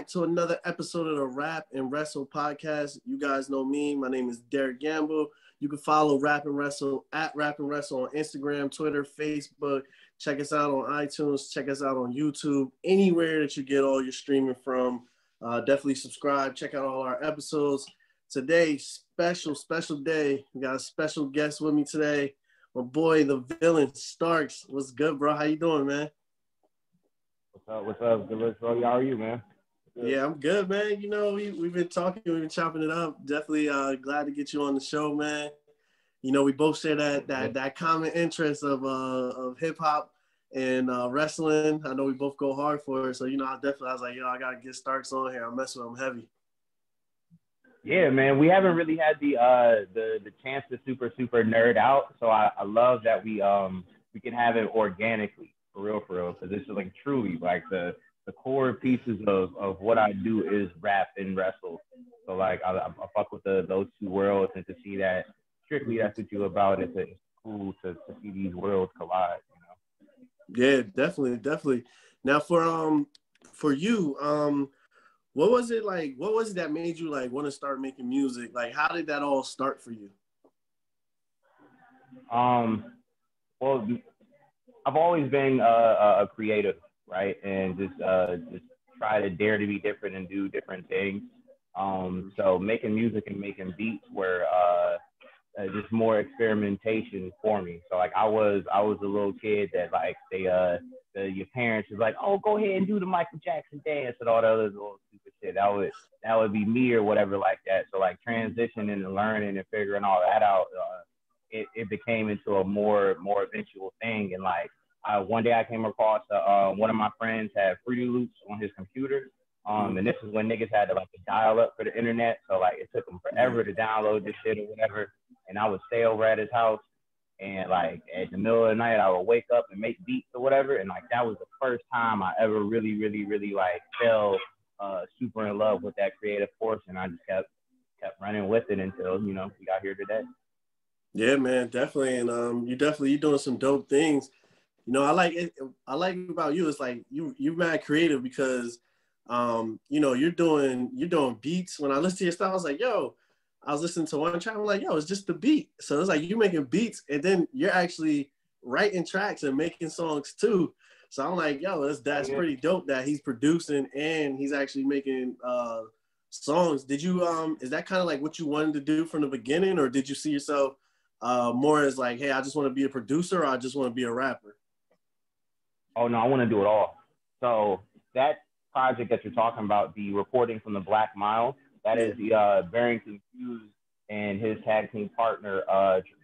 back to another episode of the Rap and Wrestle podcast. You guys know me. My name is Derek Gamble. You can follow Rap and Wrestle at Rap and Wrestle on Instagram, Twitter, Facebook. Check us out on iTunes. Check us out on YouTube. Anywhere that you get all your streaming from. Definitely subscribe. Check out all our episodes. Today, special day. We got a special guest with me today. My boy, the villain, Starks. What's good, bro? How you doing, man? What's up? Good looks, bro. How are you, man? Yeah, I'm good, man. You know, we've been talking, we've been chopping it up. Definitely glad to get you on the show, man. You know, we both share that common interest of hip hop and wrestling. I know we both go hard for it. So, you know, I was like, yo, I gotta get Starks on here. I mess with him heavy. Yeah, man. We haven't really had the chance to super nerd out. So I love that we can have it organically. For real, because this is like truly like the core pieces of what I do is rap and wrestle. So like I fuck with those two worlds, and to see that strictly that's what you're about. It's cool to see these worlds collide. You know? Yeah, definitely. Now for you, what was it like? What was it that made you like want to start making music? Like, how did that all start for you? Well, I've always been a creative, right? And just try to dare to be different and do different things. So making music and making beats were just more experimentation for me. So like I was a little kid that like your parents was like, oh, go ahead and do the Michael Jackson dance and all the other little stupid shit. That would be me or whatever like that. So like transitioning and learning and figuring all that out. It became into a more eventual thing. And like one day I came across one of my friends had Fruity Loops on his computer. And this is when niggas had to like dial up for the internet. So like it took them forever to download this shit or whatever. And I would stay over at his house, and like at the middle of the night I would wake up and make beats or whatever. And like that was the first time I ever really like fell super in love with that creative force. And I just kept running with it until, you know, we got here today. Yeah, man, definitely. And you're doing some dope things. You know, I like about you, it's like you're mad creative because you know, you're doing beats. When I listen to your stuff, I was like, yo, I was listening to one track, I'm like, yo, it's just the beat. So it's like you making beats and then you're actually writing tracks and making songs too. So I'm like, yo, that's pretty dope that he's producing and he's actually making songs. Did you is that kind of like what you wanted to do from the beginning, or did you see yourself more as like, hey, I just want to be a producer, or I just want to be a rapper? Oh no, I want to do it all. So that project that you're talking about, the Reporting from the Black Mile, that is the Barrington Hughes and his tag team partner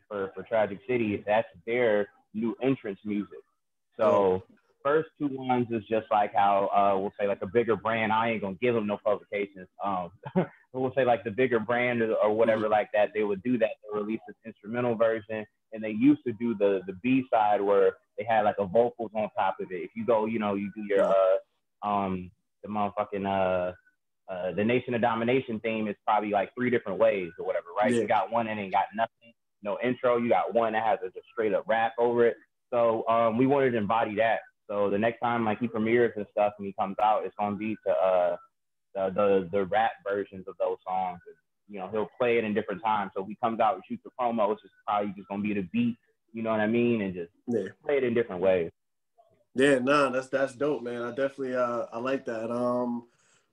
for Tragic City. That's their new entrance music. So first two ones is just like how we'll say like a bigger brand. I ain't gonna give them no publications. We'll say like the bigger brand or whatever like that. They would do that. They release this instrumental version, and they used to do the B side where they had like a vocals on top of it. If you go, you know, you do your the motherfucking the Nation of Domination theme is probably like 3 different ways or whatever, right? You got one and ain't got nothing, no intro. You got one that has a just straight up rap over it. So we wanted to embody that. So the next time like he premieres and stuff and he comes out, it's gonna be to the rap versions of those songs. You know, he'll play it in different times. So if he comes out and shoots a promo, it's just probably just gonna be the beat, you know what I mean, and just play it in different ways. Yeah, no, that's dope, man. I definitely I like that.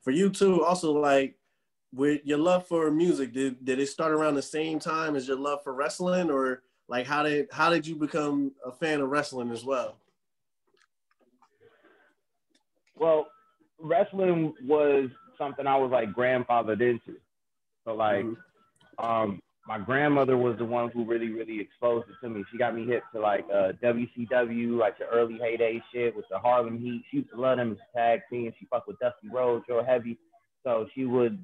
For you too, also like with your love for music, did it start around the same time as your love for wrestling, or like how did you become a fan of wrestling as well? Well, wrestling was something I was like grandfathered into. So like my grandmother was the one who really exposed it to me. She got me hip to like WCW, like the early heyday shit with the Harlem Heat. She used to love them as a tag team. She fucked with Dusty Rhodes real heavy. So she would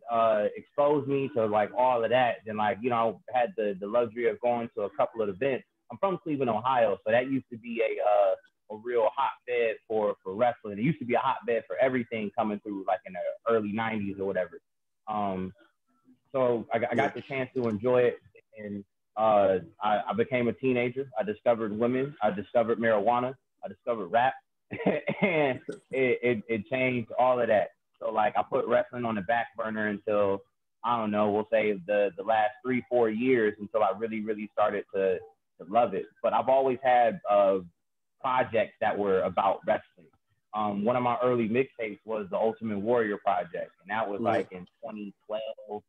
expose me to like all of that. Then like, you know, I had the luxury of going to a couple of events. I'm from Cleveland, Ohio. So that used to be a real hotbed for wrestling. It used to be a hotbed for everything coming through like in the early 90s or whatever. So I got the chance to enjoy it, and I became a teenager. I discovered women. I discovered marijuana. I discovered rap, and it changed all of that. So like I put wrestling on the back burner until I don't know, we'll say the last 3-4 years until I really started to love it. But I've always had projects that were about wrestling. One of my early mixtapes was the Ultimate Warrior project, and that was like in 2012,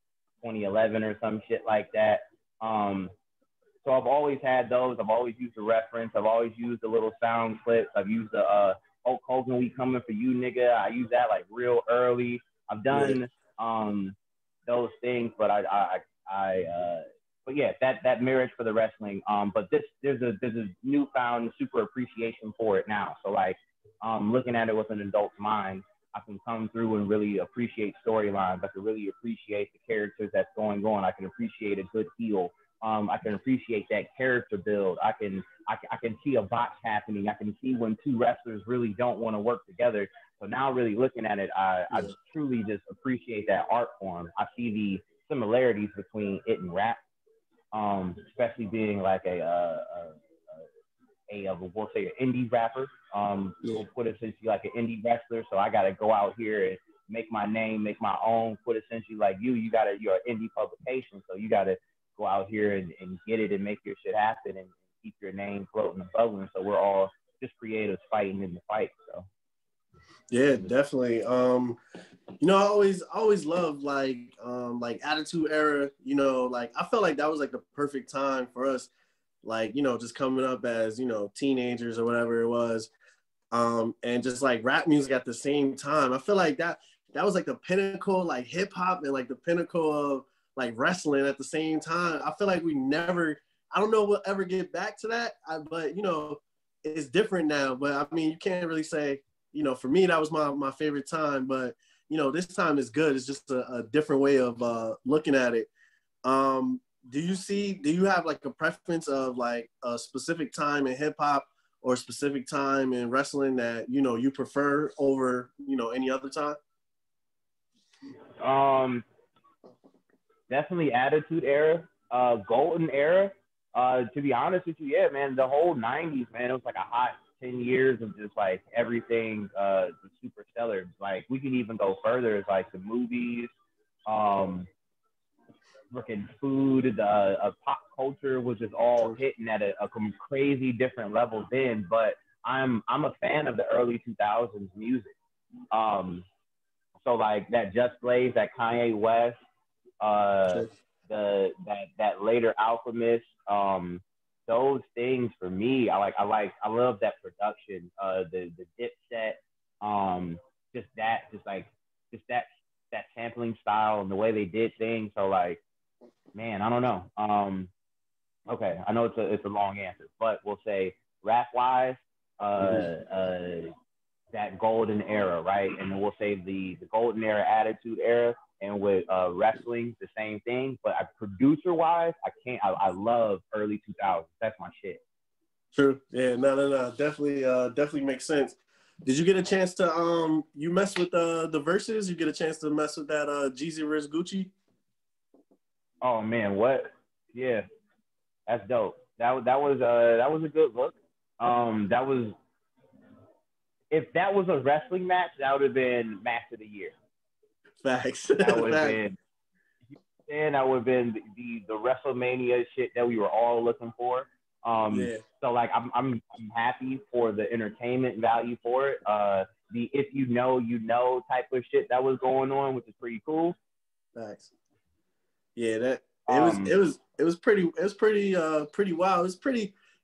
2011 or some shit like that. So I've always had those. I've always used a reference. I've always used the little sound clips. I've used the Hulk Hogan, we coming for you, nigga. I use that like real early. I've done those things, but but yeah, that merits for the wrestling. But there's a newfound super appreciation for it now. So like, looking at it with an adult's mind, I can come through and really appreciate storylines. I can really appreciate the characters that's going on. I can appreciate a good heel. I can appreciate that character build. I can see a botch happening. I can see when two wrestlers really don't want to work together. So now really looking at it, I truly just appreciate that art form. I see the similarities between it and rap, especially being like we'll say an indie rapper. We'll put essentially like an indie wrestler. So I got to go out here and make my name, make my own, put essentially like you're an indie publication. So you got to go out here and get it and make your shit happen and keep your name floating and bubbling. So we're all just creatives fighting in the fight. So yeah, definitely. You know, I always loved like Attitude Era, you know, like I felt like that was like the perfect time for us, like, you know, just coming up as, you know, teenagers or whatever it was. And just like rap music at the same time. I feel like that was like the pinnacle, like hip hop and like the pinnacle of like wrestling at the same time. I feel like I don't know we'll ever get back to that, but you know, it's different now. But I mean, you can't really say, you know, for me, that was my favorite time, but you know, this time is good. It's just a different way of looking at it. Do you have like a preference of like a specific time in hip hop or a specific time in wrestling that, you know, you prefer over, you know, any other time? Definitely Attitude Era, Golden Era. To be honest with you, yeah, man, the whole 90s, man, it was like a hot 10 years of just like everything was super stellar. Like we can even go further. It's like the movies, freaking food, the pop culture was just all hitting at a crazy different level then. But I'm a fan of the early 2000s music. So like that Just Blaze, that Kanye West, that later Alchemist, those things for me, I love that production, the Dipset, just that sampling style and the way they did things. So like, man, I don't know. Okay, I know it's a long answer, but we'll say rap wise, that golden era, right? And then we'll say the golden era, Attitude Era, and with wrestling, the same thing. But producer wise, I love early 2000s. That's my shit. True. Yeah. No. Definitely makes sense. Did you get a chance to you mess with the verses? You get a chance to mess with that Jeezy vs Gucci? Oh man, what? Yeah, that's dope. That was a good look. If that was a wrestling match, that would have been match of the year. Facts. That would have been. And that would have been the WrestleMania shit that we were all looking for. So like I'm happy for the entertainment value for it. The if you know type of shit that was going on, which is pretty cool. Facts. Yeah, that it was pretty wild.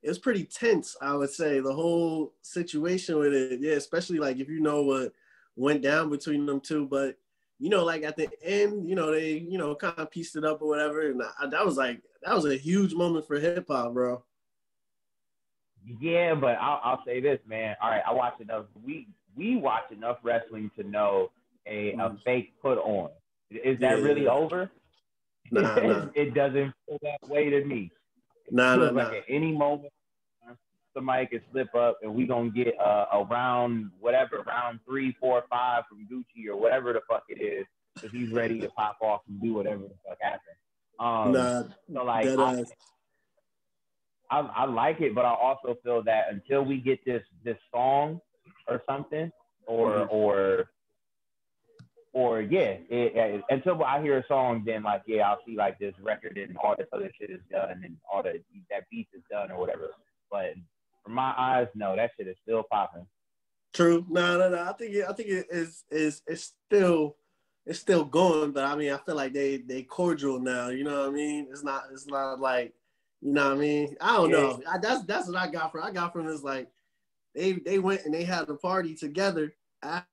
It was pretty tense, I would say, the whole situation with it. Yeah, especially like if you know what went down between them two. But you know, like at the end, you know, they, you know, kind of pieced it up or whatever. And that was a huge moment for hip hop, bro. Yeah, but I'll say this, man. All right, I watch enough. We watch enough wrestling to know a fake put on. Is that really over? Nah. It doesn't feel that way to me. Nah. At any moment, somebody could slip up and we gonna get a round 3, 4, 5 from Gucci or whatever the fuck it is, because he's ready to pop off and do whatever the fuck happens. So like I like it, but I also feel that until we get this song or something, or Or until I hear a song, then like I'll see like this record and all this other shit is done and all that beat is done or whatever. But from my eyes, no, that shit is still popping. True. No. I think it is it's still going, but I mean I feel like they cordial now. You know what I mean? It's not like, you know what I mean? I don't know. That's what I got from is like they went and they had a party together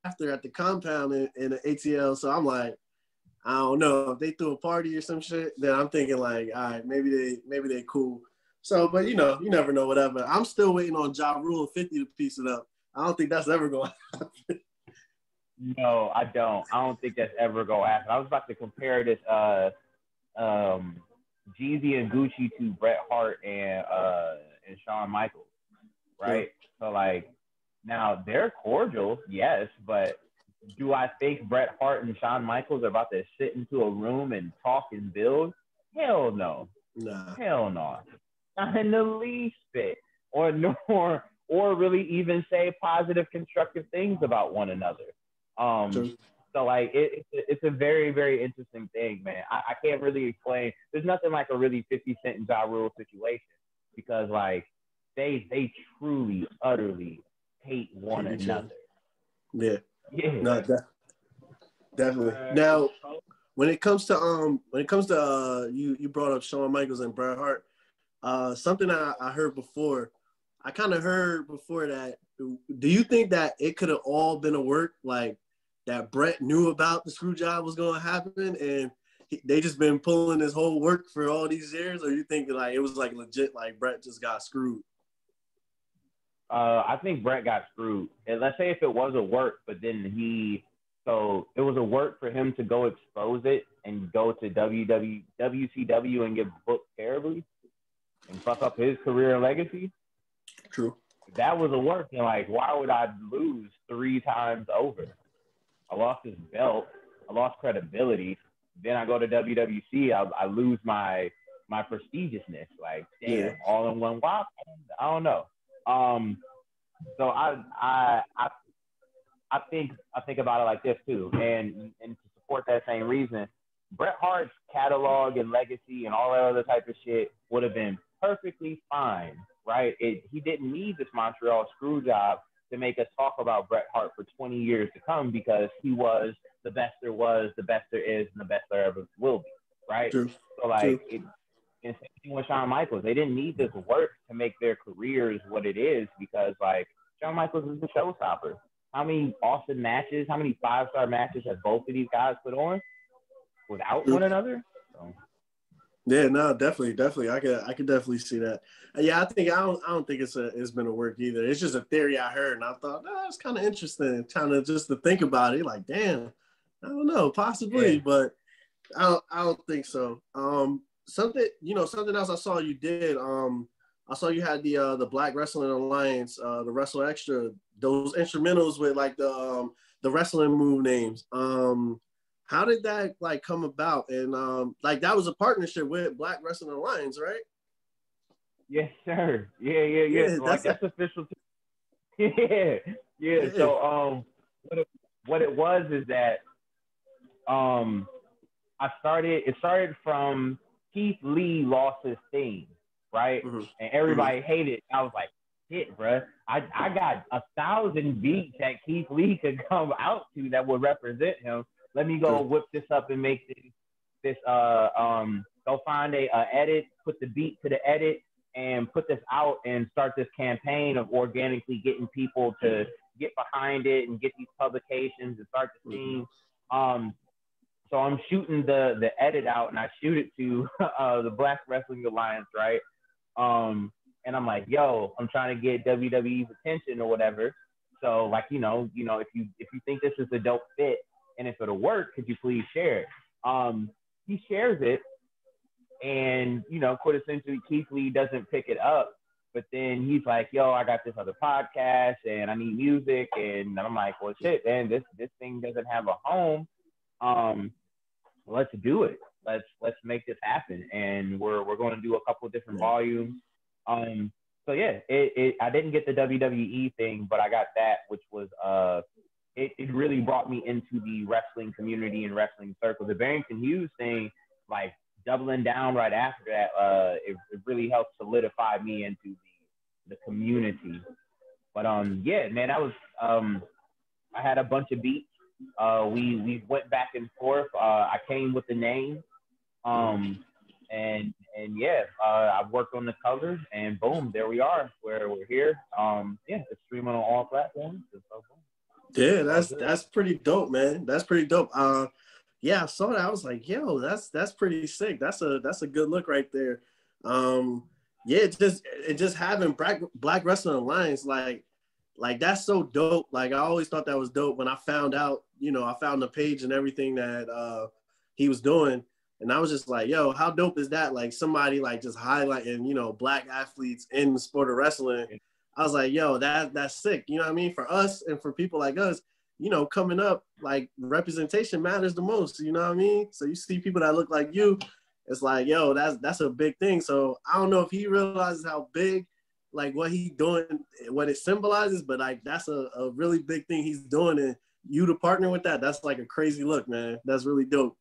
after at the compound in the ATL. So I'm like, I don't know if they threw a party or some shit. Then I'm thinking like, all right, maybe they cool. So, but you never know. Whatever. I'm still waiting on Ja Rule and 50 to piece it up. I don't think that's ever going to happen. No, I don't. I don't think that's ever going to happen. I was about to compare this Jeezy and Gucci to Bret Hart and Shawn Michaels, right? Yeah. So like, now they're cordial, yes, but do I think Bret Hart and Shawn Michaels are about to sit into a room and talk and build? Hell no. Nah. Hell no. Not in the least bit. Or really even say positive, constructive things about one another. So like it's a very, very interesting thing, man. I can't really explain. There's nothing like a really 50 Cent and Ja Rule situation, because like they truly, utterly hate one another. Yeah. No, definitely. Now, when it comes to you brought up Shawn Michaels and Bret Hart. Something I heard before. I kind of heard before that. Do you think that it could have all been a work, like that Bret knew about the screw job was going to happen, and they just been pulling this whole work for all these years? Or you think like it was like legit, like Bret just got screwed? I think Bret got screwed. And let's say if it was a work, but then it was a work for him to go expose it and go to WCW and get booked terribly and fuck up his career and legacy. True. That was a work. And like, why would I lose 3 times over? I lost his belt. I lost credibility. Then I go to WWC. I lose my prestigiousness. Like, damn, all in one whop. I don't know. So I think about it like this too, and to support that same reason, Bret Hart's catalog and legacy and all that other type of shit would have been perfectly fine, right? He didn't need this Montreal screw job to make us talk about Bret Hart for 20 years to come, because he was the best there was, the best there is, and the best there ever will be, right? True. So like, and same thing with Shawn Michaels. They didn't need this work to make their careers what it is, because like Shawn Michaels is the showstopper. How many awesome matches, how many 5-star matches have both of these guys put on without one another? So. Yeah, no, definitely. I could definitely see that. Yeah, I don't think it's been a work either. It's just a theory I heard, and I thought, it's kind of interesting, kind of just to think about it. Like, damn, I don't know, possibly, but I don't think so. Something else I saw you did. I saw you had the Black Wrestling Alliance, the Wrestle Extra, those instrumentals with like the wrestling move names. How did that like come about? And like that was a partnership with Black Wrestling Alliance, right? Yes, sir. Yeah. So, like, that's official. Yeah. So what it was is that it started from Keith Lee lost his theme, right? Mm-hmm. And everybody hated it. I was like, shit, bro. I got 1,000 beats that Keith Lee could come out to that would represent him. Let me go whip this up and make this go find a edit, put the beat to the edit, and put this out and start this campaign of organically getting people to get behind it and get these publications and start the scene. So I'm shooting the edit out, and I shoot it to the Black Wrestling Alliance, right? And I'm like, yo, I'm trying to get WWE's attention or whatever. So like, if you think this is a dope fit and if it'll work, could you please share it? He shares it, and quintessentially Keith Lee doesn't pick it up. But then he's like, yo, I got this other podcast and I need music. And I'm like, well, shit, man, this thing doesn't have a home. Let's do it. Let's make this happen. And we're going to do a couple of different volumes. So yeah, I didn't get the WWE thing, but I got that, which was it really brought me into the wrestling community and wrestling circle. The Barrington Hughes thing, like doubling down right after that, it really helped solidify me into the community. But yeah, man, that was I had a bunch of beats. We went back and forth. I came with the name, and yeah, I've worked on the covers, and boom, there we are. We're here. Yeah, it's streaming on all platforms. So yeah, that's pretty dope, man. That's pretty dope. Yeah, I saw that. I was like, yo, that's pretty sick. That's a good look right there. Yeah, it just having Black Wrestling Alliance, like that's so dope. Like I always thought that was dope when I found out, I found the page and everything that he was doing. And I was just like, yo, how dope is that? Like somebody like just highlighting, Black athletes in the sport of wrestling. I was like, yo, that's sick. You know what I mean? For us and for people like us, coming up, like representation matters the most. You know what I mean? So you see people that look like you, it's like, yo, that's a big thing. So I don't know if he realizes how big, like what he doing, what it symbolizes, but like that's a really big thing he's doing, and you to partner with that's like a crazy look, man. That's really dope.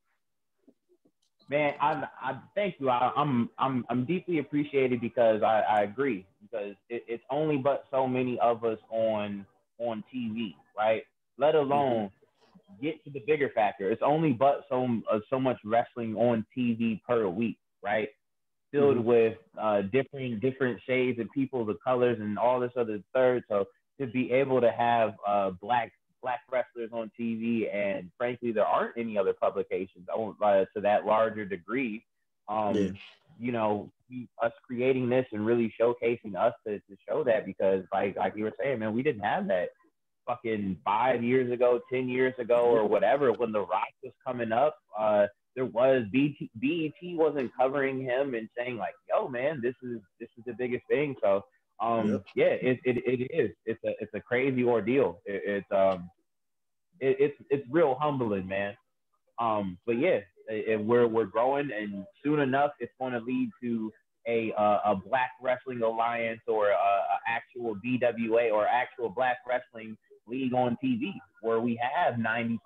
Man, I thank you. I'm deeply appreciated because I agree, because it's only but so many of us on TV, right? Let alone get to the bigger factor. It's only but so much wrestling on TV per week, right? Filled with different shades of people, the colors, and all this other third. So to be able to have black wrestlers on TV, and frankly, there aren't any other publications to that larger degree. Us creating this and really showcasing us to show that, because like you were saying, man, we didn't have that fucking 5 years ago, 10 years ago, or whatever, when The Rock was coming up. There was BET wasn't covering him and saying like, yo, man, this is the biggest thing. So yeah, it is. It's a crazy ordeal. It's real humbling, man. But yeah, we're growing, and soon enough, it's going to lead to a Black Wrestling Alliance, or a actual BWA, or actual Black Wrestling League on TV, where we have 90%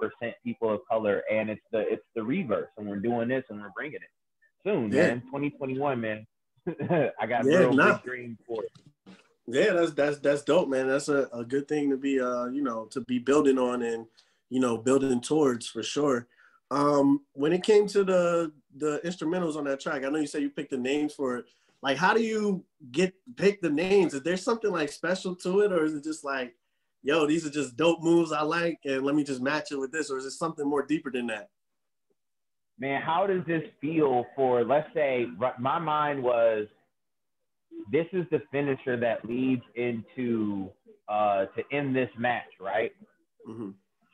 people of color, and it's the reverse, and we're doing this and we're bringing it soon, man. 2021, man. I got big dreams for it. Yeah, that's dope, man. That's a good thing to be to be building on, and building towards, for sure. When it came to the instrumentals on that track, I know you said you picked the names for it. Like, how do you pick the names? Is there something like special to it, or is it just like, yo, these are just dope moves I like, and let me just match it with this? Or is it something more deeper than that? Man, how does this feel for, let's say, my mind was, this is the finisher that leads into to end this match, right?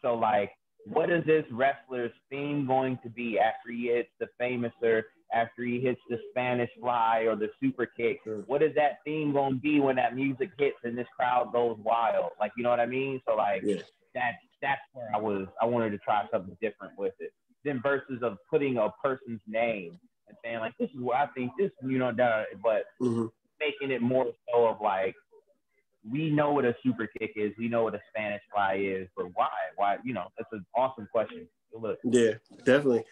So like, what is this wrestler's theme going to be after he hits the famouser, after he hits the Spanish fly or the super kick? What is that theme going to be when that music hits and this crowd goes wild? Like, you know what I mean? So like, that's where I wanted to try something different with it. Then versus of putting a person's name and saying like, this is what I think this, but making it more so of like, we know what a super kick is, we know what a Spanish fly is, but why? That's an awesome question. Look. Yeah, definitely.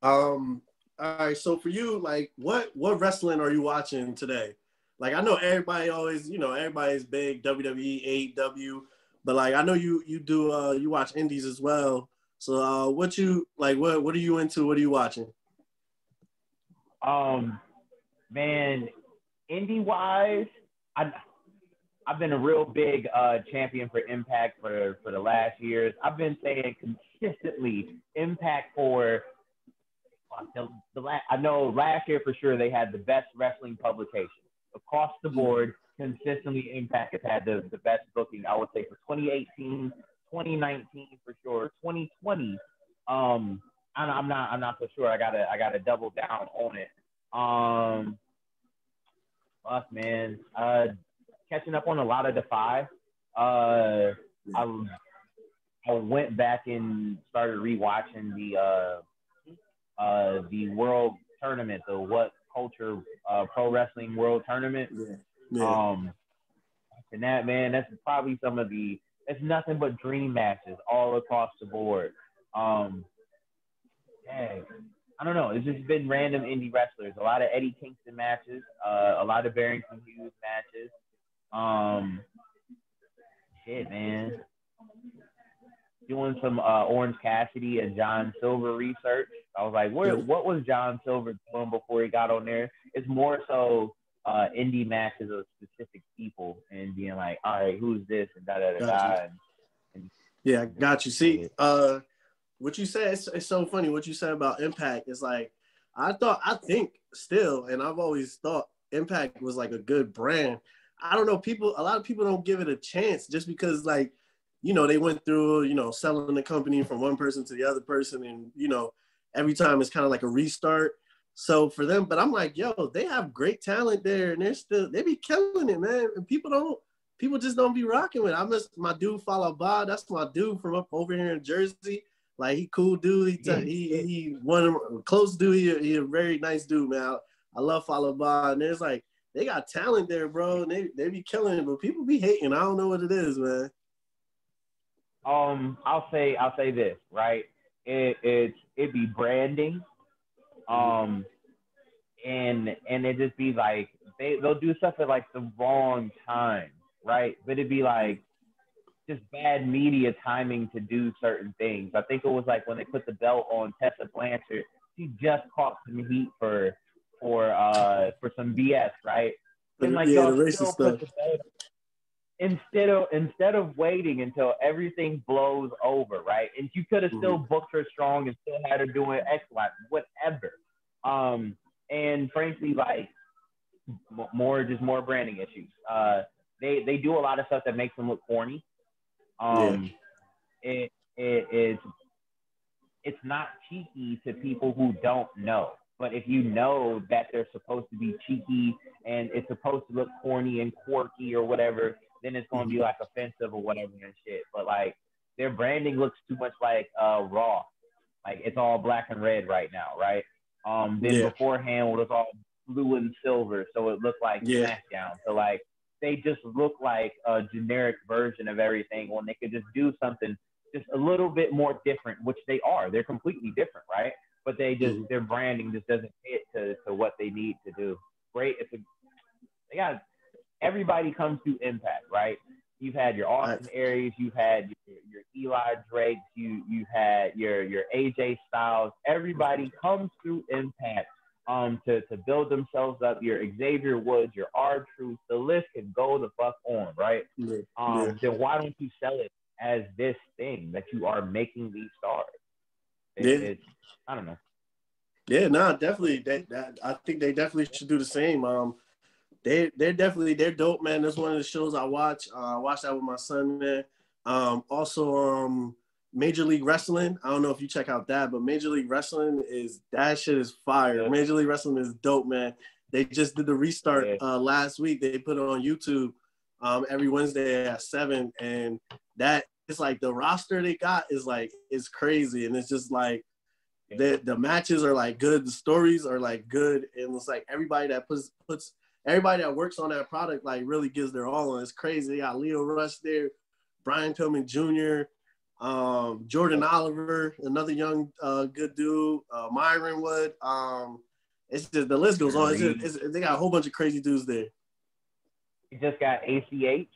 All right, so for you, like, what wrestling are you watching today? Like, I know everybody always, everybody's big WWE, AEW, but like, I know you do you watch indies as well. So what are you into? What are you watching? Man, indie wise, I've been a real big champion for Impact for the last years. I've been saying consistently Impact for I know last year for sure they had the best wrestling publication across the board. Consistently, Impact has had the best booking. I would say for 2018, 2019 for sure. 2020, I'm not so sure. I gotta double down on it. Fuck, man. Catching up on a lot of Defy. I went back and started rewatching the World Tournament, the What Culture Pro Wrestling World Tournament. Yeah. And that, man, that's probably some of the it's nothing but dream matches all across the board. Dang. I don't know. It's just been random indie wrestlers. A lot of Eddie Kingston matches, a lot of Barrington Hughes matches. Shit, man. Doing some Orange Cassidy and John Silver research. I was like, what was John Silver doing before he got on there? It's more so indie matches of specific people and being like, all right, who's this? And da da da da. Yeah, I got you. See, what you said, it's so funny. What you said about Impact is like, I think still, and I've always thought Impact was like a good brand. I don't know, a lot of people don't give it a chance just because, like, you know, they went through, you know, selling the company from one person to the other person, and, you know, every time it's kind of like a restart. So for them, but I'm like, yo, they have great talent there, and they be killing it, man. And people just don't be rocking with it. I miss my dude Follow Bob. That's my dude from up over here in Jersey. Like, he cool dude. He one close dude. He a very nice dude, man. I love Follow Bob. And there's like, they got talent there, bro. And they be killing it, but people be hating. I don't know what it is, man. I'll say this, right? It be branding. And it just be like they'll do stuff at like the wrong time, right? But it'd be like just bad media timing to do certain things. I think it was like when they put the belt on Tessa Blanchard, she just caught some heat for some BS, right? And like, yeah, y'all the still racist put stuff. Instead of waiting until everything blows over, right? And you could have still booked her strong and still had her doing X, Y, whatever. And frankly, like more branding issues. They do a lot of stuff that makes them look corny. It's not cheeky to people who don't know. But if you know that they're supposed to be cheeky and it's supposed to look corny and quirky or whatever, then it's going to be like offensive or whatever and shit. But like their branding looks too much like Raw. Like it's all black and red right now, right? Then beforehand it was all blue and silver, so it looked like SmackDown. So like they just look like a generic version of everything when they could just do something just a little bit more different, which they are. They're completely different, right? But they just their branding just doesn't fit to what they need to do. Great. They got everybody comes to Impact, right? You've had your Austin Aries, you've had your Eli Drakes, you've had your AJ Styles. Everybody comes through Impact to build themselves up. Your Xavier Woods, your R-Truth, the list can go the fuck on, right? Then why don't you sell it as this thing that you are making these stars? I don't know. Yeah, no, definitely. I think they definitely should do the same. They're dope, man. That's one of the shows I watch. I watch that with my son, man. Also, Major League Wrestling. I don't know if you check out that, but Major League Wrestling that shit is fire. Major League Wrestling is dope, man. They just did the restart last week. They put it on YouTube every Wednesday at 7, and that it's like the roster they got is crazy, and it's just like the matches are like good, the stories are like good, and it's like everybody that puts everybody that works on that product like really gives their all on. It's crazy. They got Leo Rush there, Brian Pillman Jr., Jordan Oliver, another young good dude, Myron Wood. It's just the list goes on. They got a whole bunch of crazy dudes there. You just got ACH.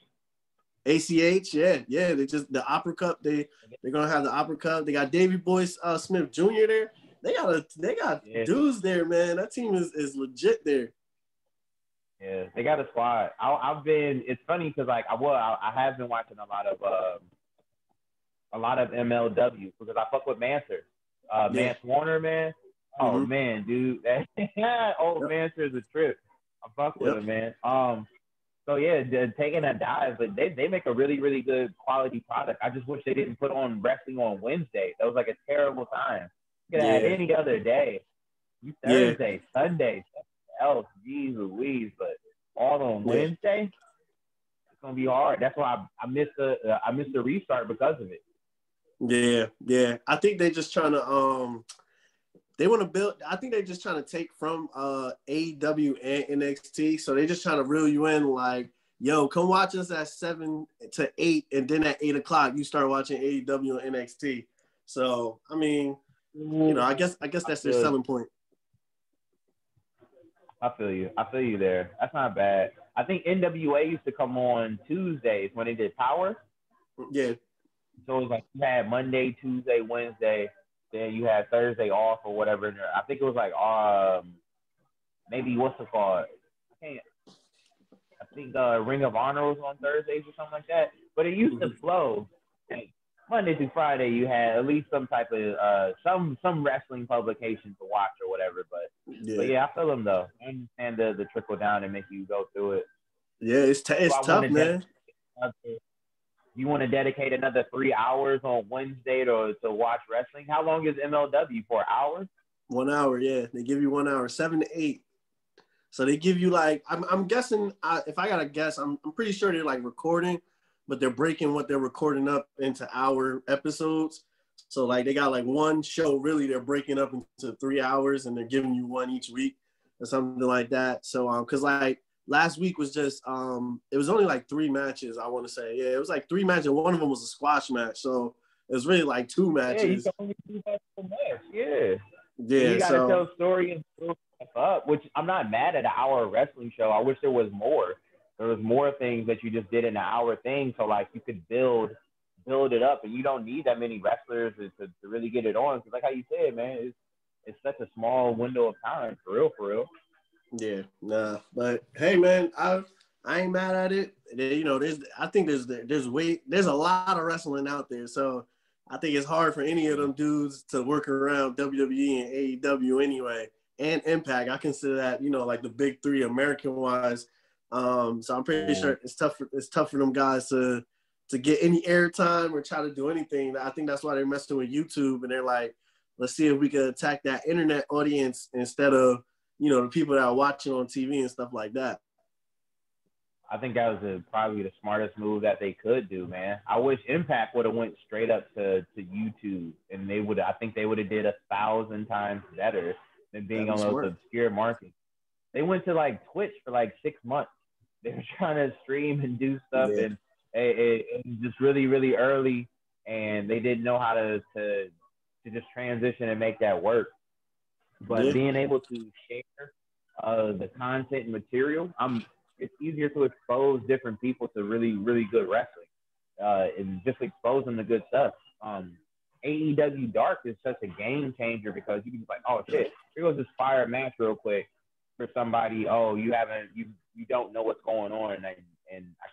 ACH, yeah. They just the Opera Cup. They're gonna have the Opera Cup. They got Davey Boy Smith Jr. there. They got dudes there, man. That team is legit there. Yeah, they got a squad. It's funny because like I have been watching a lot of MLW because I fuck with Manser. Mance Warner, man. Oh man, dude, Manser is a trip. I fuck with him, man. So yeah, taking a dive, but they make a really, really good quality product. I just wish they didn't put on wrestling on Wednesday. That was like a terrible time. You could have any other day. Thursday, Sunday, something else. Jeez Louise, but all on Wednesday, it's gonna be hard. That's why I missed the restart because of it. Yeah. I think they're just trying to they want to build. I think they're just trying to take from AEW and NXT. So they're just trying to reel you in. Like yo, come watch us at 7 to 8, and then at 8 o'clock you start watching AEW and NXT. So I mean, you know, I guess that's their selling point. I feel you. I feel you there. That's not bad. I think NWA used to come on Tuesdays when they did Power. Yeah. So it was like you had Monday, Tuesday, Wednesday, then you had Thursday off or whatever. I think it was like maybe what's it called? I think Ring of Honor was on Thursdays or something like that. But it used to flow. Like, Monday through Friday, you had at least some type of some wrestling publication to watch or whatever. But yeah, I feel them though. I understand the trickle down and make you go through it. Yeah, it's tough, man. You want to dedicate another 3 hours on Wednesday to watch wrestling? How long is MLW for? Hours? 1 hour, yeah. They give you 1 hour, 7 to 8. So they give you like, I'm guessing, if I gotta guess, I'm pretty sure they're like recording, but they're breaking what they're recording up into hour episodes. So like they got like one show, really they're breaking up into 3 hours, and they're giving you one each week or something like that. So cause like last week was just it was only like 3 matches, I want to say. Yeah, it was like 3 matches, and one of them was a squash match. So it was really like 2 matches. Yeah, you can only do that so much. Yeah. Yeah, you gotta tell story and build stuff up, which I'm not mad at an hour wrestling show. I wish there was more. There was more things that you just did in an hour thing, so like you could build it up, and you don't need that many wrestlers to really get it on. Because like how you said, man, it's such a small window of time, for real. Yeah, nah, but hey, man, I ain't mad at it. You know, I think there's a lot of wrestling out there, so I think it's hard for any of them dudes to work around WWE and AEW anyway, and Impact. I consider that, you know, like the big 3 American wise. So I'm pretty sure it's tough for them guys to get any airtime or try to do anything. I think that's why they're messing with YouTube, and they're like, let's see if we can attack that internet audience instead of, you know, the people that are watching on TV and stuff like that. I think that was probably the smartest move that they could do, man. I wish Impact would have went straight up to YouTube, and I think they would have did 1,000 times better than being on those obscure markets. They went to like Twitch for like 6 months. They were trying to stream and do stuff, and it was just really, really early, and they didn't know how to just transition and make that work. But being able to share the content and material, it's easier to expose different people to really, really good wrestling, and just expose them to good stuff. AEW Dark is such a game changer because you can be like, oh shit, here goes this fire match real quick for somebody. Oh, you don't know what's going on, and I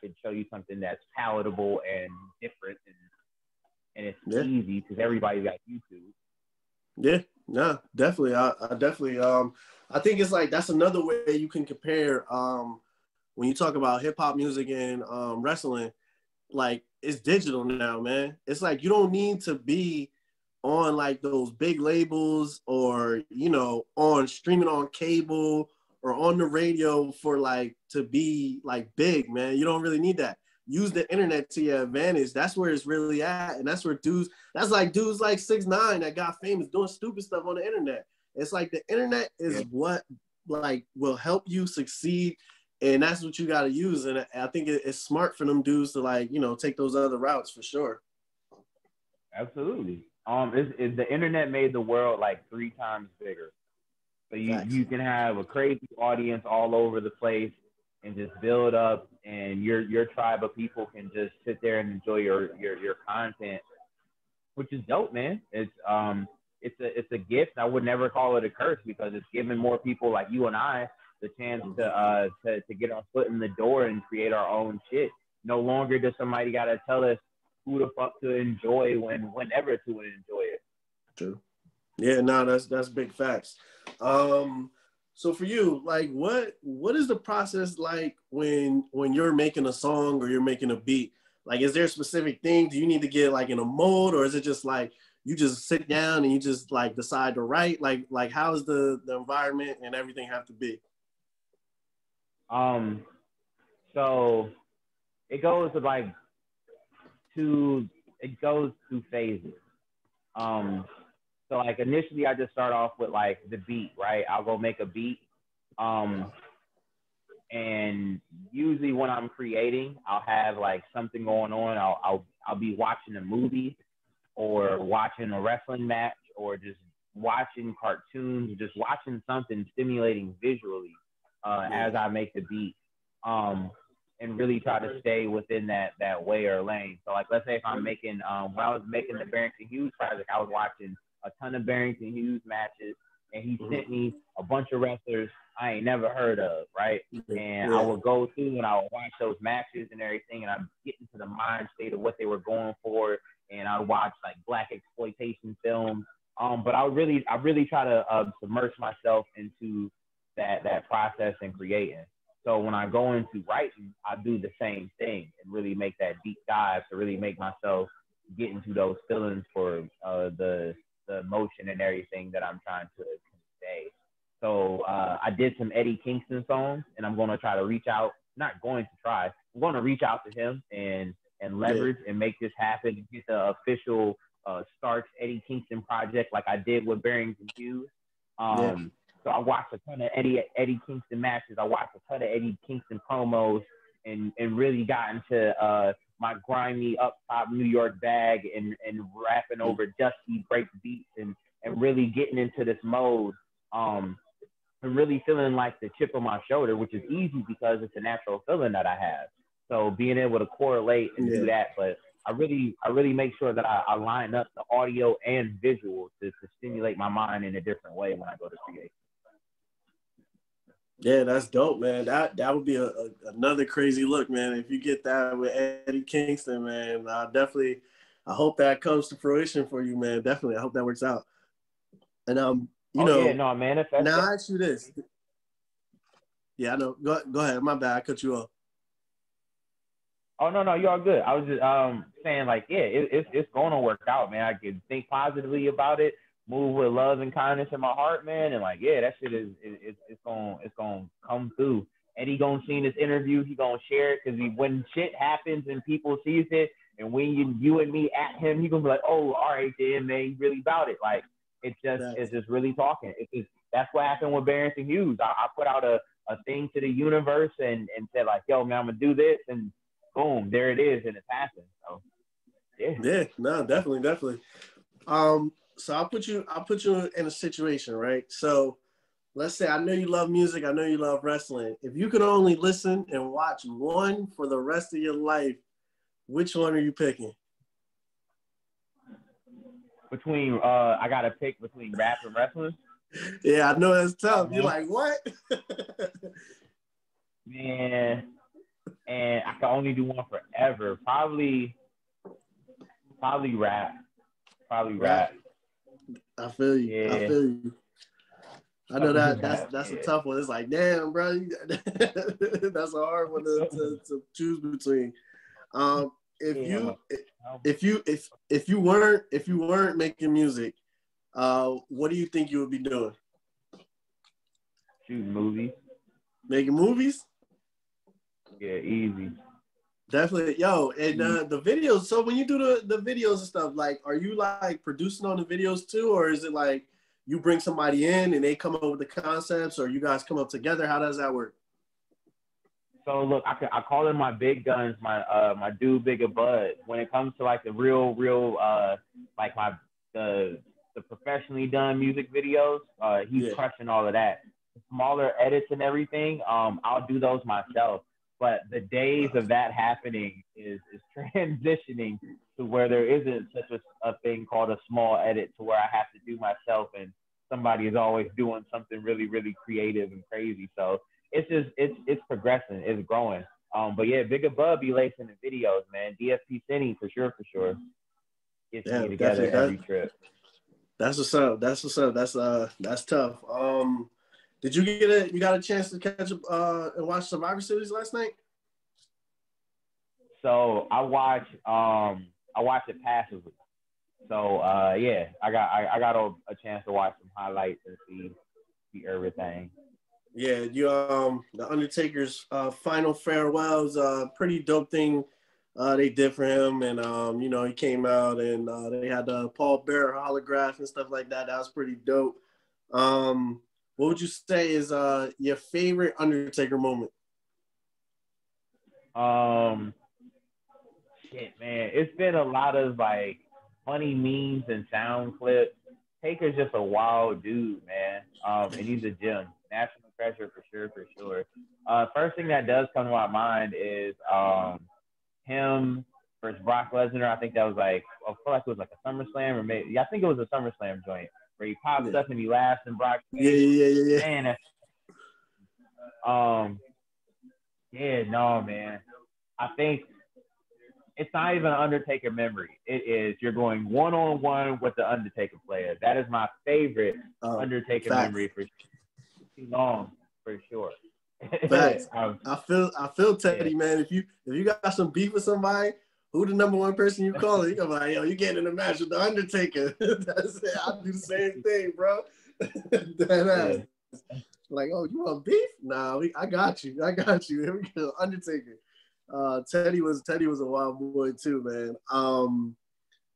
could show you something that's palatable and different, and it's easy because everybody's got YouTube. Yeah, no, definitely. I definitely. I think it's like that's another way you can compare. When you talk about hip hop music and wrestling, like it's digital now, man. It's like you don't need to be on like those big labels or, you know, on streaming on cable or on the radio for like to be like big, man. You don't really need that. Use the internet to your advantage. That's where it's really at. And that's where dudes like 6ix9ine that got famous doing stupid stuff on the internet. It's like the internet is what like will help you succeed. And that's what you got to use. And I think it's smart for them dudes to like, you know, take those other routes for sure. Absolutely. The internet made the world like 3 times bigger. So you can have a crazy audience all over the place and just build up, and your tribe of people can just sit there and enjoy your content, which is dope, man. It's a gift. I would never call it a curse because it's giving more people like you and I the chance to get our foot in the door and create our own shit. No longer does somebody gotta tell us who the fuck to enjoy whenever to enjoy it. True. Yeah, no, that's big facts. So for you, like what is the process like when you're making a song or you're making a beat? Like, is there a specific thing? Do you need to get like in a mode, or is it just like you just sit down and you just like decide to write? Like how does the environment and everything have to be? So it goes through phases. So like initially I just start off with like the beat, right? I'll go make a beat. And usually when I'm creating, I'll have like something going on. I'll be watching a movie or watching a wrestling match or just watching cartoons, just watching something stimulating visually as I make the beat. And really try to stay within that way or lane. So like, let's say if I'm making, when I was making the Barrington Hughes project, I was watching a ton of Barrington Hughes matches, and he sent me a bunch of wrestlers I ain't never heard of, right? And I would go through and I would watch those matches and everything, and I'd get into the mind state of what they were going for, and I'd watch like black exploitation films. But I really try to submerge myself into that process and creating. So when I go into writing, I do the same thing and really make that deep dive to really make myself get into those feelings for the emotion and everything that I'm trying to convey. So I did some Eddie Kingston songs, and I'm going to try to reach out. Not going to try. I'm going to reach out to him and leverage and make this happen and get the official Starks Eddie Kingston project like I did with Barrington Hughes. So I watched a ton of Eddie Kingston matches. I watched a ton of Eddie Kingston promos and really got into my grimy up top New York bag and rapping over dusty break beats and really getting into this mode and really feeling like the chip on my shoulder, which is easy because it's a natural feeling that I have. So being able to correlate and do that, but I really make sure that I line up the audio and visual to stimulate my mind in a different way when I go to create. Yeah, that's dope, man. That would be another crazy look, man. If you get that with Eddie Kingston, man, I hope that comes to fruition for you, man. Definitely, I hope that works out. And no, man. Now I ask you this. Yeah, I know. Go ahead. My bad. I cut you off. Oh no, you're all good. I was just saying like, yeah, it's going to work out, man. I can think positively about it, move with love and kindness in my heart, man, and like, yeah, that shit it's gonna come through. And he gonna see this interview, he gonna share it because when shit happens and people sees it, and when you and me at him, he gonna be like, oh, all right, then man, he really about it. Like it's just really talking. That's what happened with Barrington Hughes. I put out a thing to the universe and said like, yo, man, I'm gonna do this, and boom, there it is, and it's happened. So yeah, no, definitely. So I'll put you in a situation, right? So let's say I know you love music, I know you love wrestling. If you could only listen and watch one for the rest of your life, which one are you picking? Between I gotta pick between rap and wrestling. Yeah, I know that's tough. You're like, what? Man, and I can only do one forever. Probably rap. Probably rap. I feel you. Yeah. I feel you. I know that's a tough one. It's like, damn, bro, that's a hard one to choose between. If you weren't making music, what do you think you would be doing? Shooting movies. Making movies? Yeah, easy. Definitely, yo, and the videos. So when you do the videos and stuff, like, are you like producing on the videos too, or is it like you bring somebody in and they come up with the concepts, or you guys come up together? How does that work? So look, I call them my big guns, my dude Bigger Bud. When it comes to like the real like the professionally done music videos, he's crushing all of that. Smaller edits and everything, I'll do those myself. But the days of that happening is transitioning to where there isn't such a thing called a small edit to where I have to do myself and somebody is always doing something really, really creative and crazy. So it's progressing, it's growing. But yeah, Bigger Bud be lacing the videos, man. DFP16 for sure. Gets me together every trip. That's what's up. That's tough. Did you got a chance to catch up and watch Survivor Series last night? So I watched it passively. So yeah, I got a chance to watch some highlights and see everything. Yeah, the Undertaker's final farewell was a pretty dope thing they did for him, and he came out and they had the Paul Bearer holograph and stuff like that. That was pretty dope. What would you say is your favorite Undertaker moment? Shit, man, it's been a lot of like funny memes and sound clips. Taker's just a wild dude, man. And he's a gem, national treasure for sure, for sure. First thing that does come to my mind is him versus Brock Lesnar. I think that was like, I feel like it was like a SummerSlam or maybe, yeah, I think it was a SummerSlam joint where he pops up and he laughs and Brock. Yeah. Man, yeah, no, man. I think it's not even an Undertaker memory. It is you're going one-on-one with the Undertaker player. That is my favorite Undertaker memory for too long, for sure. Facts. I feel Teddy, man. If you got some beef with somebody, who the number one person you calling? You go like, yo, you getting in a match with the Undertaker. That's it. I do the same thing, bro. Like, oh, you want beef? Nah, I got you. Here we go, Undertaker. Teddy was a wild boy too, man.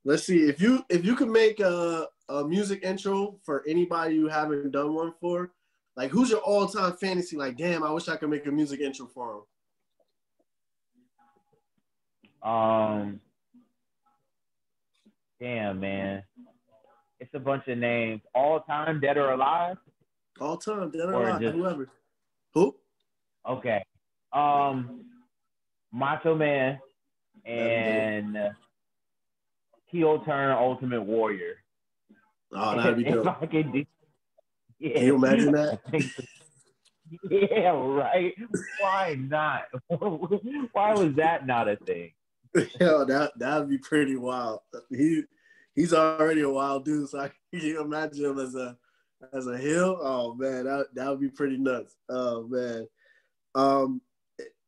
Let's see if you could make a music intro for anybody you haven't done one for. Like, who's your all-time fantasy? Like, damn, I wish I could make a music intro for him. Damn, man. It's a bunch of names. All-time, dead or alive? All-time, dead or alive, whoever. Who? Okay. Macho Man and heel turn Ultimate Warrior. Oh, that'd be dope. Can you imagine that? Yeah, right. Why not? Why was that not a thing? Yo, that'd be pretty wild. He's already a wild dude, so I can imagine him as a heel. Oh man, that would be pretty nuts. Oh man.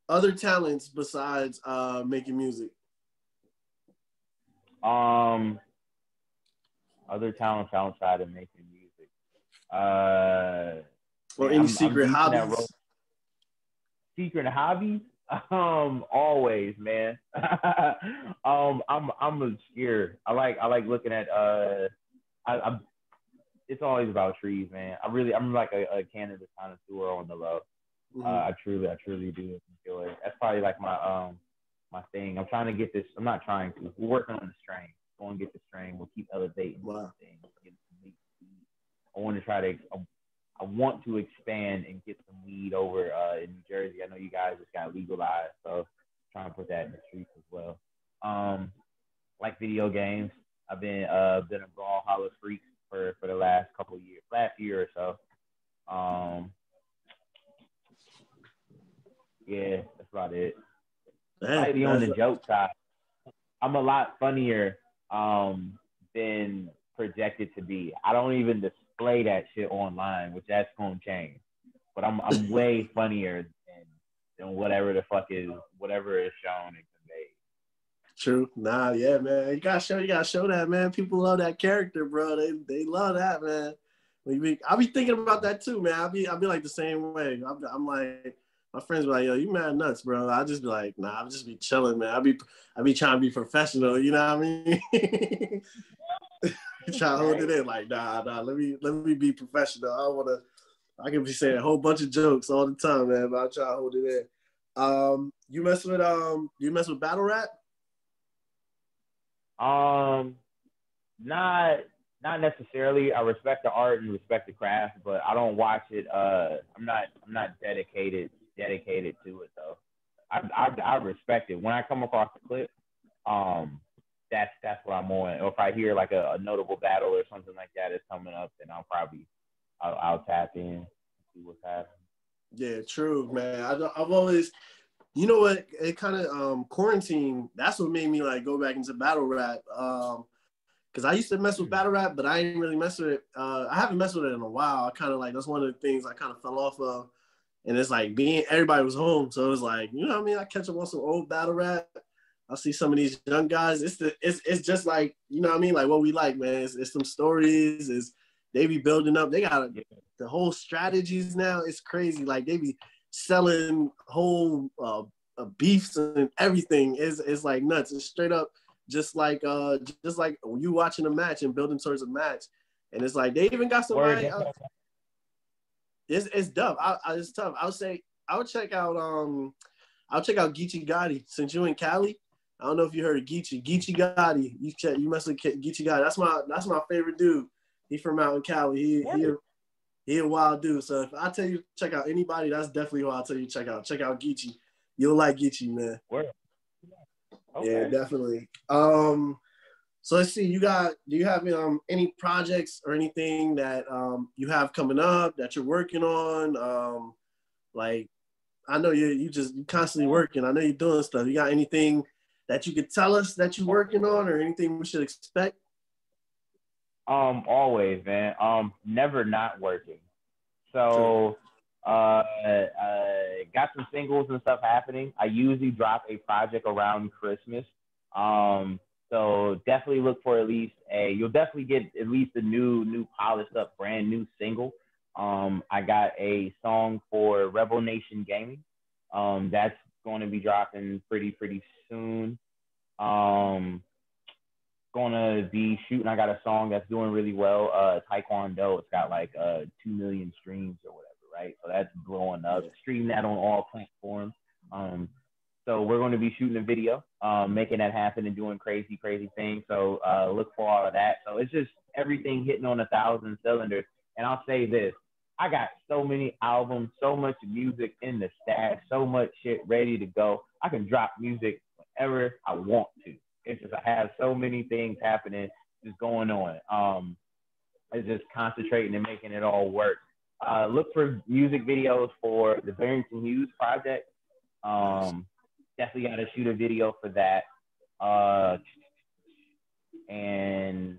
Other talents besides making music. Other talents outside of making music. Or any secret hobbies? Secret hobbies? Always, man. I'm obscure. I like looking at it's always about trees, man. I'm like a cannabis connoisseur on the low. Mm-hmm. I truly do enjoy it. That's probably like my thing. I'm trying to get this. I'm not trying to. We're working on the strain. Go and get the strain. We'll keep elevating the thing. I want to try to. I want to expand and get some weed over in New Jersey. I know you guys just got legalized, so trying to put that in the streets as well. Like video games. I've been a Brawlhalla freak for the last year or so. Yeah, that's about it. Slightly on the joke side. I'm a lot funnier than projected to be. I don't even display that shit online, which that's gonna change. But I'm way funnier than whatever is shown and conveyed. True. Nah, yeah, man. You gotta show that, man. People love that character, bro. They love that, man. I'll be thinking about that too, man. I'll be like the same way. I'm like, my friends be like, yo, you mad nuts, bro. I'll just be like, nah, I'll just be chilling, man. I'll be trying to be professional, you know what I mean? Trying to hold it in, like, nah, let me be professional. I can be saying a whole bunch of jokes all the time, man, but I'll try to hold it in. You mess with battle rap? Not necessarily. I respect the art and respect the craft, but I don't watch it. I'm not dedicated to it though. I respect it. When I come across the clip, that's what I'm on. Or if I hear like a notable battle or something like that is coming up, then I'll tap in and see what's happening. Yeah, true, man. I've always, you know what? It kind of quarantine. That's what made me like go back into battle rap. Because I used to mess with battle rap, but I didn't really mess with it. I haven't messed with it in a while. I kind of like, that's one of the things I kind of fell off of. And it's like everybody was home. So it was like, you know what I mean? I catch up on some old battle rap. I see some of these young guys. It's just like, you know what I mean? Like what we like, man. It's some stories. They be building up. They got the whole strategies now. It's crazy. Like they be selling whole beefs and everything. It's like nuts. It's straight up. Just like you watching a match and building towards a match, and it's like they even got somebody. It's tough. It's tough. I would check out. I'll check out Geechee Gotti. Since you in Cali, I don't know if you heard of Geechee. Geechee Gotti. You must have Geechee Gotti. That's my favorite dude. He from out in Cali. He a wild dude. So if I tell you check out anybody, that's definitely who I'll tell you check out. Check out Geechee. You'll like Geechee, man. Where? Okay. Yeah, definitely. So let's see. Do you have any projects or anything that you have coming up that you're working on? Like, I know you constantly working. I know you're doing stuff. You got anything that you could tell us that you're working on, or anything we should expect? Always, man. Never not working. So, got some singles and stuff happening. I usually drop a project around Christmas. So definitely look for you'll definitely get at least a new polished up, brand new single. I got a song for Rebel Nation Gaming. That's going to be dropping pretty soon. Gonna be shooting. I got a song that's doing really well. Taekwondo. It's got like 2 million streams or whatever, right? So that's blowing up. Stream that on all platforms. So we're going to be shooting a video, making that happen and doing crazy things. So look for all of that. So it's just everything hitting on 1,000 cylinders. And I'll say this: I got so many albums, so much music in the stash, so much shit ready to go. I can drop music whenever I want to. It's just I have so many things happening, just going on. It's just concentrating and making it all work. Look for music videos for the Barrington Hughes project. Definitely got to shoot a video for that. And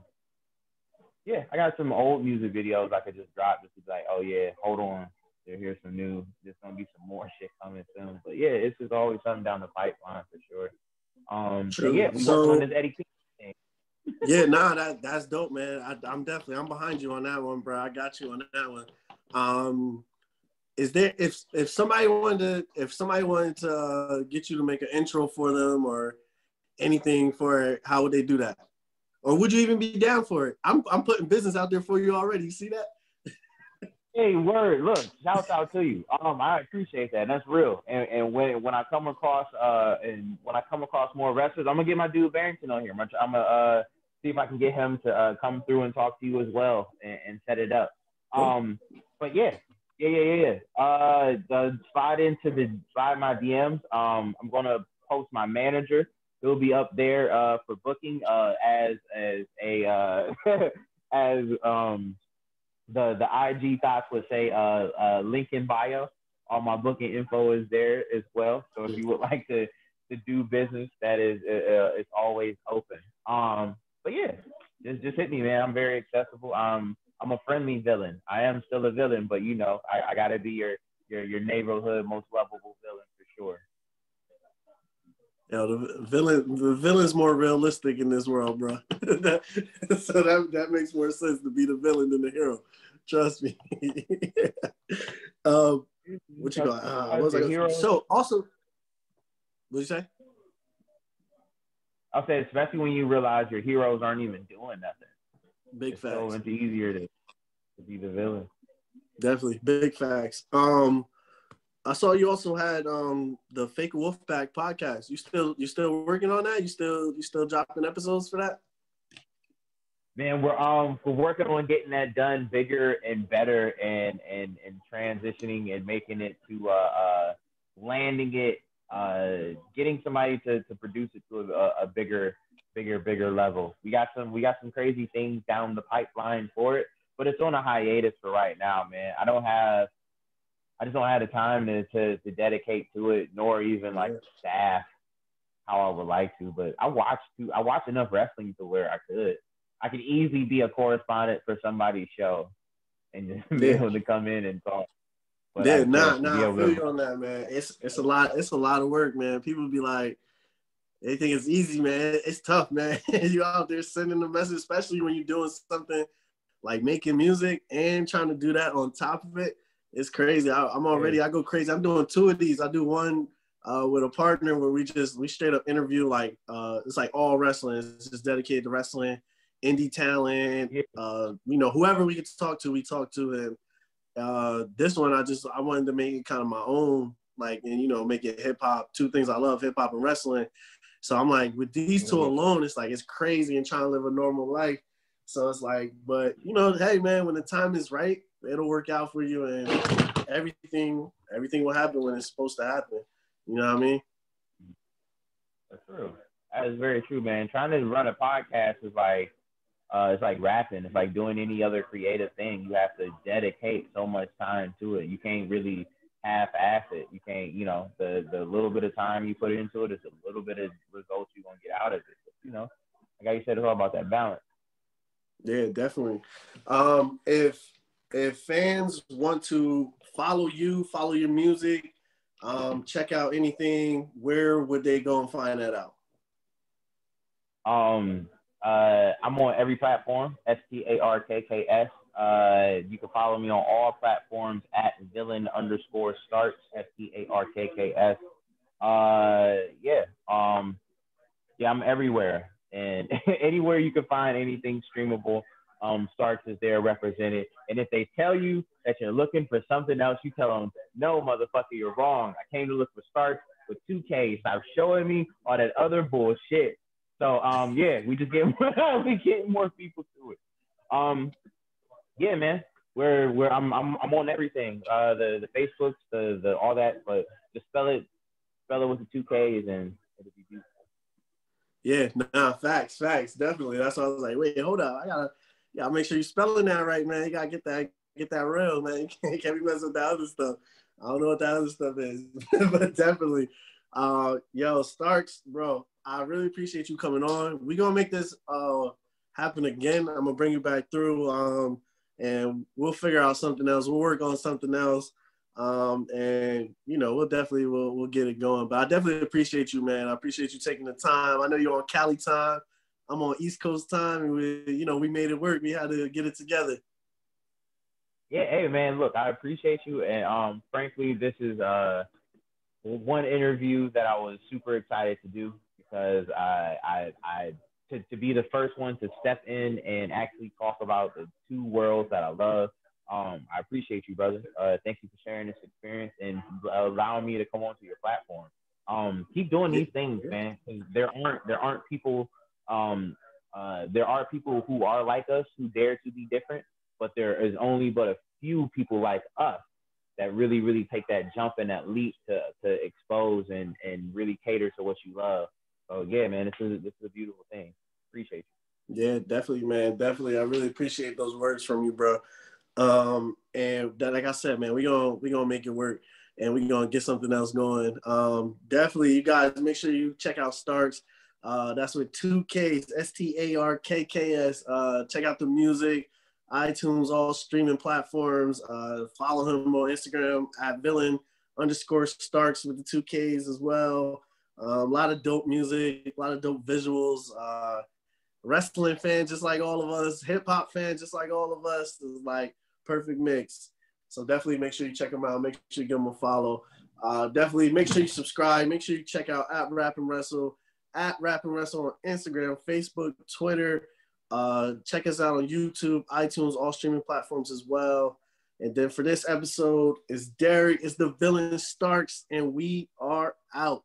yeah, I got some old music videos I could just drop just to be like, oh yeah, hold on, here's some new. There's gonna be some more shit coming soon. But yeah, it's just always something down the pipeline for sure. True. Yeah, we working on this Eddie King thing. Yeah, that's dope, man. I'm behind you on that one, bro. I got you on that one. Is there if somebody wanted to get you to make an intro for them or anything for it, how would they do that? Or would you even be down for it? I'm putting business out there for you already. You see that? Hey, word, look, shouts out to you. I appreciate that. That's real. And when I come across more wrestlers, I'm gonna get my dude Barrington on here. I'm gonna see if I can get him to come through and talk to you as well and set it up. But yeah. Slide my DMs. I'm gonna post my manager. He'll be up there for booking as a as the IG thoughts would say link in bio. All my booking info is there as well. So if you would like to do business, that is it's always open. But yeah, just hit me, man. I'm very accessible. I'm a friendly villain. I am still a villain, but you know, I gotta be your neighborhood most lovable villain for sure. Yeah, the villain's more realistic in this world, bro. So that makes more sense to be the villain than the hero. Trust me. What you got? So also, what'd you say? I'll say, especially when you realize your heroes aren't even doing nothing. Big facts. So much easier to be the villain. Definitely, big facts. I saw you also had the Fake Wolfpack podcast. You still working on that? You still dropping episodes for that? Man, we're working on getting that done bigger and better and transitioning and making it to landing it, getting somebody to produce it to a bigger level. We got some crazy things down the pipeline for it, but it's on a hiatus for right now, man. I just don't have the time to dedicate to it, nor even like staff how I would like to. But I watch enough wrestling to where I could easily be a correspondent for somebody's show and just be able to come in and talk. But I feel you on that, man. It's a lot of work, man. People be like, they think it's easy, man. It's tough, man. You out there sending a message, especially when you're doing something like making music and trying to do that on top of it. It's crazy. I go crazy. I'm doing 2 of these. I do one with a partner where we straight up interview it's like all wrestling. It's just dedicated to wrestling, indie talent, whoever we get to talk to, we talk to. And this one, I wanted to make it kind of my own like, and, you know, making hip hop, two things I love, hip hop and wrestling. So I'm like, with these two alone, it's like, it's crazy and trying to live a normal life. So it's like, but, you know, hey, man, when the time is right, it'll work out for you, and everything will happen when it's supposed to happen. You know what I mean? That's true. That is very true, man. Trying to run a podcast is like, it's like rapping. It's like doing any other creative thing. You have to dedicate so much time to it. You can't really half-ass it. You can't, you know, the little bit of time you put into it is a little bit of results you're going to get out of it. But, you know, like you said, it's all about that balance. Yeah, definitely. If fans want to follow you, follow your music, check out anything, where would they go and find that out? I'm on every platform, STARKKS. You can follow me on all platforms at villain_starks, STARKKS. Yeah, I'm everywhere. And anywhere you can find anything streamable, Starks is there represented. And if they tell you that you're looking for something else, you tell them, no, motherfucker, you're wrong. I came to look for Starks with 2K. Stop showing me all that other bullshit. So yeah, we just get more people to it. Yeah, man. I'm on everything. The Facebooks, the all that, but just spell it with the 2Ks and it'll be beautiful. Yeah, nah, facts, definitely. That's why I was like, wait, hold up, I gotta make sure you're spelling that right, man. You gotta get that real, man. You can't be messing with that other stuff. I don't know what that other stuff is, but definitely. Yo, Starks, bro, I really appreciate you coming on. We're gonna make this happen again. I'm gonna bring you back through, and we'll figure out something else. We'll work on something else. And you know, we'll get it going. But I definitely appreciate you, man. I appreciate you taking the time. I know you're on Cali time. I'm on East Coast time, and we made it work. We had to get it together. Yeah, hey man, look, I appreciate you, and frankly, this is one interview that I was super excited to do because to be the first one to step in and actually talk about the two worlds that I love. I appreciate you, brother. Thank you for sharing this experience and allowing me to come onto your platform. Keep doing these things, man. There aren't people. There are people who are like us who dare to be different, but there is only but a few people like us that really, really take that jump and that leap to expose and really cater to what you love. So yeah, man, this is a beautiful thing. Appreciate you. Yeah, definitely, man. Definitely. I really appreciate those words from you, bro. And that, like I said, man, we gonna make it work, and we gonna get something else going. Definitely, you guys make sure you check out Starks. That's with 2Ks, STARKKS. Check out the music, iTunes, all streaming platforms. Follow him on Instagram at villain_Starks with the 2Ks as well. A lot of dope music, a lot of dope visuals. Wrestling fan just like all of us, hip hop fan just like all of us. Is like perfect mix. So definitely make sure you check them out. Make sure you give them a follow. Definitely make sure you subscribe. Make sure you check out @RapnWrestle, @RapnWrestle on Instagram, Facebook, Twitter. Check us out on YouTube, iTunes, all streaming platforms as well. And then for this episode, it's Derek, it's the villain Starks, and we are out.